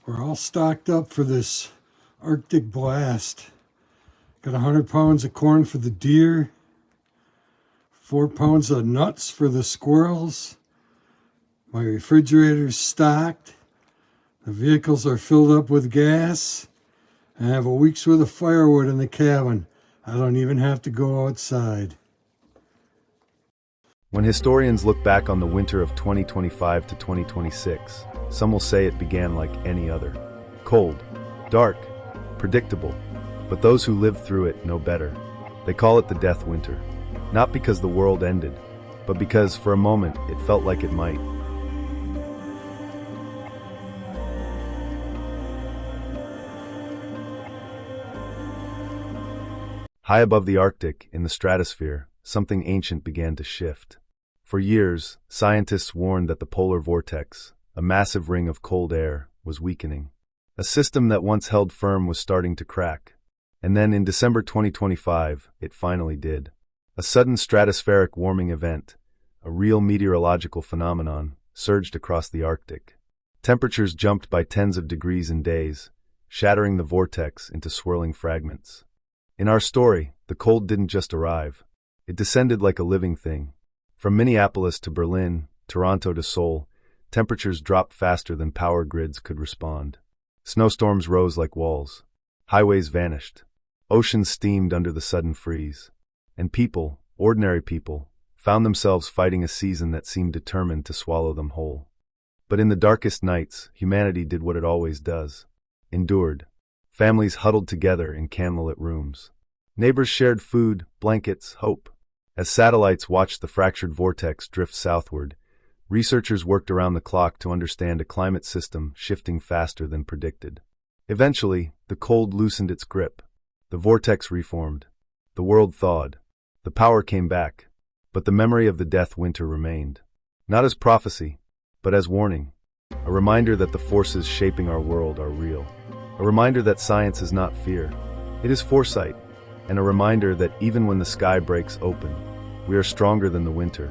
We're all stocked up for this Arctic blast. Got 100 pounds of corn for the deer, 4 pounds of nuts for the squirrels. My refrigerator's stocked. The vehicles are filled up with gas. I have a week's worth of firewood in the cabin. I don't even have to go outside. When historians look back on the winter of 2025 to 2026, some will say it began like any other. Cold, dark, predictable. But those who lived through it know better. They call it the death winter. Not because the world ended, but because, for a moment, it felt like it might. High above the Arctic, in the stratosphere, something ancient began to shift. For years, scientists warned that the polar vortex, a massive ring of cold air, was weakening. A system that once held firm was starting to crack. And then in December 2025, it finally did. A sudden stratospheric warming event, a real meteorological phenomenon, surged across the Arctic. Temperatures jumped by tens of degrees in days, shattering the vortex into swirling fragments. In our story, the cold didn't just arrive. It descended like a living thing. From Minneapolis to Berlin, Toronto to Seoul, temperatures dropped faster than power grids could respond. Snowstorms rose like walls. Highways vanished. Oceans steamed under the sudden freeze. And people, ordinary people, found themselves fighting a season that seemed determined to swallow them whole. But in the darkest nights, humanity did what it always does. Endured. Families huddled together in candlelit rooms. Neighbors shared food, blankets, hope. As satellites watched the fractured vortex drift southward, researchers worked around the clock to understand a climate system shifting faster than predicted. Eventually, the cold loosened its grip. The vortex reformed. The world thawed. The power came back. But the memory of the death winter remained. Not as prophecy, but as warning. A reminder that the forces shaping our world are real. A reminder that science is not fear. It is foresight. And a reminder that even when the sky breaks open, we are stronger than the winter,